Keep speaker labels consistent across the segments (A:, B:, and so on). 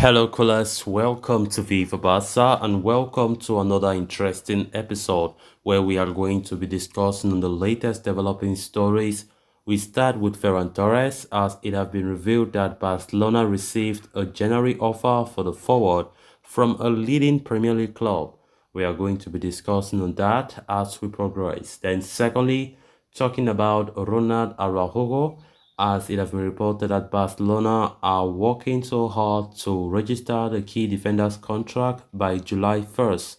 A: Hello, callers. Welcome to Viva Barca and welcome to another interesting episode where we are going to be discussing the latest developing stories. We start with Ferran Torres as it has been revealed that Barcelona received a January offer for the forward from a leading Premier League club. We are going to be discussing on that as we progress. Then secondly, talking about Ronald Araujo as it has been reported that Barcelona are working so hard to register the key defender's contract by July 1st.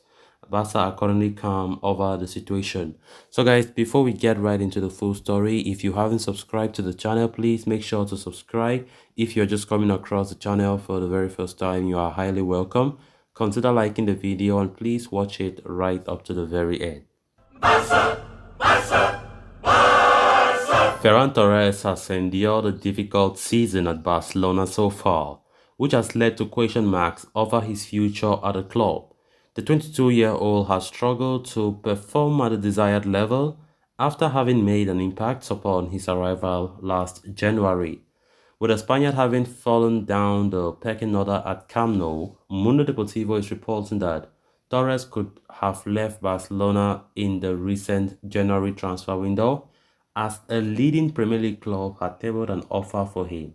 A: Barca are currently calm over the situation. So guys, before we get right into the full story, if you haven't subscribed to the channel, please make sure to subscribe. If you're just coming across the channel for the very first time, you are highly welcome. Consider liking the video and please watch it right up to the very end. Ferran Torres has endured a difficult season at Barcelona so far, which has led to question marks over his future at the club. The 22-year-old has struggled to perform at the desired level after having made an impact upon his arrival last January. With the Spaniard having fallen down the pecking order at Camp Nou, Mundo Deportivo is reporting that Torres could have left Barcelona in the recent January transfer window as a leading Premier League club had tabled an offer for him.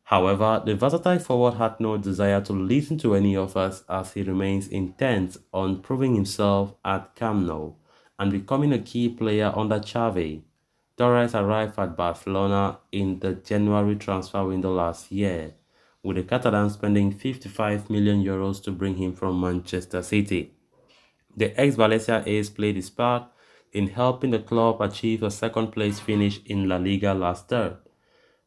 A: However, the versatile forward had no desire to listen to any offers as he remains intent on proving himself at Camp Nou and becoming a key player under Xavi. Torres arrived at Barcelona in the January transfer window last year, with the Catalans spending €55 million to bring him from Manchester City. The ex-Valencia ace played his part in helping the club achieve a second-place finish in La Liga last term.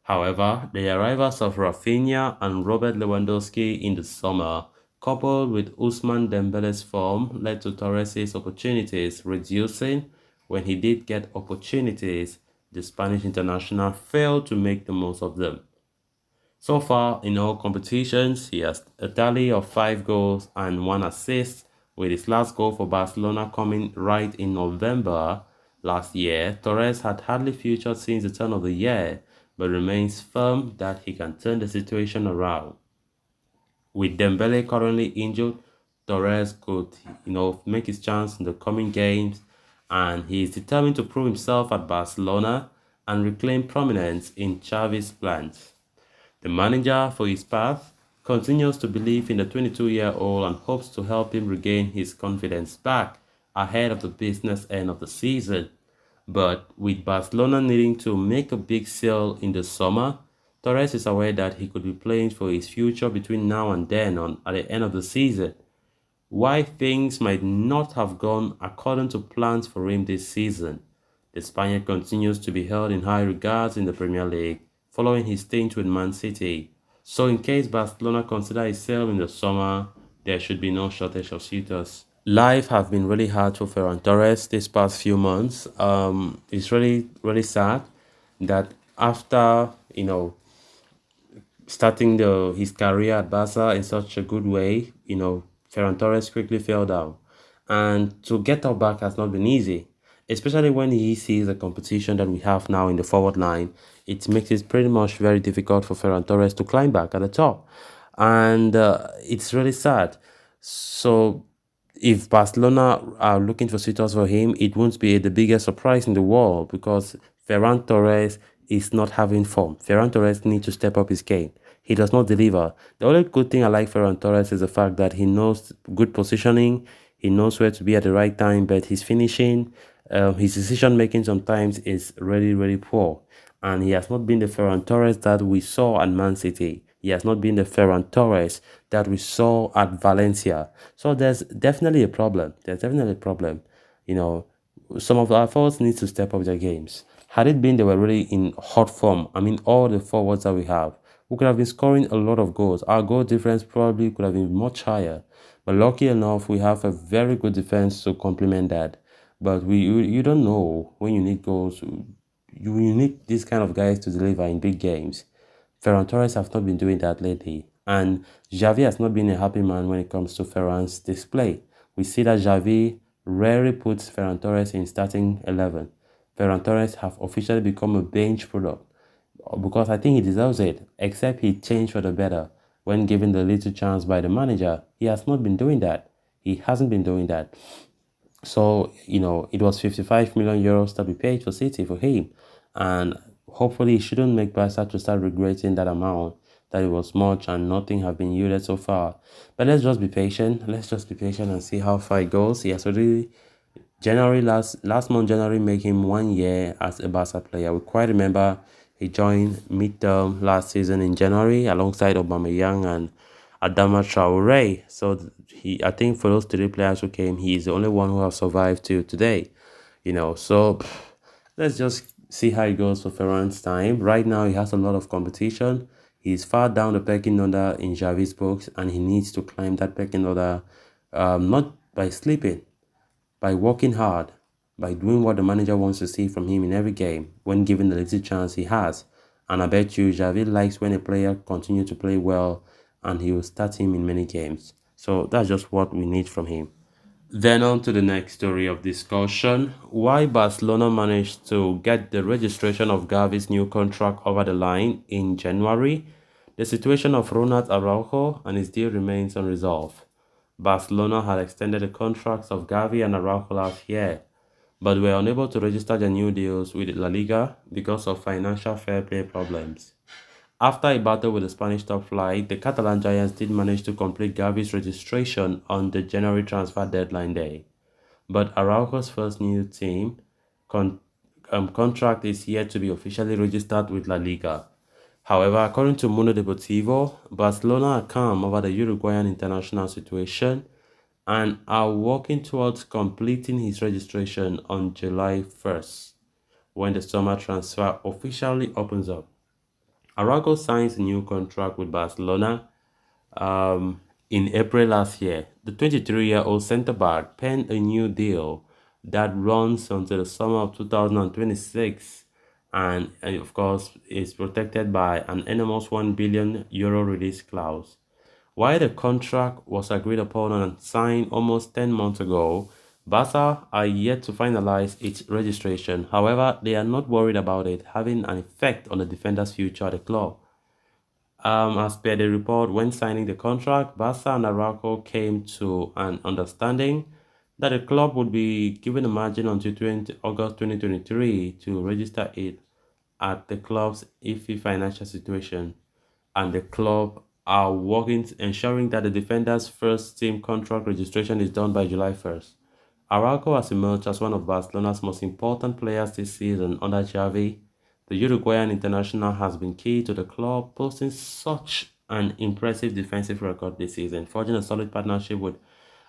A: However, the arrivals of Rafinha and Robert Lewandowski in the summer, coupled with Ousmane Dembele's form, led to Torres' opportunities reducing. When he did get opportunities, the Spanish international failed to make the most of them. So far, in all competitions, he has a tally of 5 goals and 1 assist, with his last goal for Barcelona coming right in November last year. Torres had hardly featured since the turn of the year, but remains firm that he can turn the situation around. With Dembele currently injured, Torres could, make his chance in the coming games, and he is determined to prove himself at Barcelona and reclaim prominence in Xavi's plans. The manager, for his part, continues to believe in the 22-year-old and hopes to help him regain his confidence back ahead of the business end of the season. But with Barcelona needing to make a big sale in the summer, Torres is aware that he could be playing for his future between now and then at the end of the season. Why things might not have gone according to plans for him this season, the Spaniard continues to be held in high regards in the Premier League following his stint with Man City. So in case Barcelona consider a sale in the summer, there should be no shortage of suitors. Life have been really hard for Ferran Torres this past few months. It's really sad that after starting his career at Barca in such a good way, Ferran Torres quickly fell down, and to get up back has not been easy, especially when he sees the competition that we have now in the forward line. It makes it pretty much very difficult for Ferran Torres to climb back at the top, and it's really sad. So if Barcelona are looking for suitors for him, it won't be the biggest surprise in the world because Ferran Torres is not having form. Ferran Torres needs to step up his game. He does not deliver. The only good thing I like Ferran Torres is the fact that he knows good positioning, he knows where to be at the right time, but his finishing, his decision making sometimes is really poor. And he has not been the Ferran Torres that we saw at Man City. He has not been the Ferran Torres that we saw at Valencia. So there's definitely a problem. Some of our forwards need to step up their games. Had it been they were really in hot form, I mean, all the forwards that we have, we could have been scoring a lot of goals. Our goal difference probably could have been much higher. But lucky enough, we have a very good defense to complement that. But you don't know when you need goals. You need these kind of guys to deliver in big games. Ferran Torres have not been doing that lately. And Xavi has not been a happy man when it comes to Ferran's display. We see that Xavi rarely puts Ferran Torres in starting 11. Ferran Torres have officially become a bench product because I think he deserves it, except he changed for the better. when given the little chance by the manager. He has not been doing that. He hasn't been doing that. So, it was 55 million euros to be paid for City for him. And hopefully, it shouldn't make Barca to start regretting that amount, that it was much and nothing have been yielded so far. But let's just be patient. Let's just be patient and see how far it goes. He has already last month January made him 1 year as a Barca player. We quite remember he joined midterm last season in January alongside Aubameyang and Adama Traore. So I think for those three players who came, he is the only one who has survived till today. So let's just see how it goes for Ferran's time. Right now, he has a lot of competition. He's far down the pecking order in Xavi's books, and he needs to climb that pecking order, not by sleeping, by working hard, by doing what the manager wants to see from him in every game when given the little chance he has. And I bet you Xavi likes when a player continues to play well and he will start him in many games. So that's just what we need from him. Then on to the next story of discussion, why Barcelona managed to get the registration of Gavi's new contract over the line in January. The situation of Ronald Araujo and his deal remains unresolved. Barcelona had extended the contracts of Gavi and Araujo last year, but were unable to register their new deals with La Liga because of financial fair play problems. After a battle with the Spanish top flight, the Catalan Giants did manage to complete Gavi's registration on the January transfer deadline day. But Araujo's first new team contract is yet to be officially registered with La Liga. However, according to Mundo Deportivo, Barcelona are calm over the Uruguayan international situation and are working towards completing his registration on July 1st, when the summer transfer officially opens up. Araujo signs a new contract with Barcelona in April last year. The 23-year-old centre-back penned a new deal that runs until the summer of 2026 and of course is protected by an enormous €1 billion release clause. While the contract was agreed upon and signed almost 10 months ago, Barca are yet to finalize its registration. However, they are not worried about it having an effect on the defender's future at the club. As per the report, when signing the contract, Barca and Araujo came to an understanding that the club would be given a margin until August 2023 to register it at the club's iffy financial situation, and the club are working ensuring that the defender's first team contract registration is done by July 1st. Araujo has emerged as one of Barcelona's most important players this season under Xavi. The Uruguayan international has been key to the club, posting such an impressive defensive record this season, forging a solid partnership with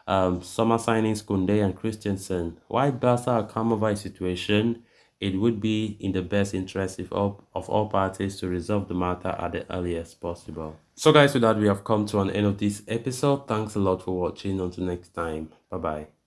A: summer signings Koundé and Christensen. While Barca are calm over a situation, it would be in the best interest of all parties to resolve the matter at the earliest possible. So guys, with that, we have come to an end of this episode. Thanks a lot for watching. Until next time. Bye-bye.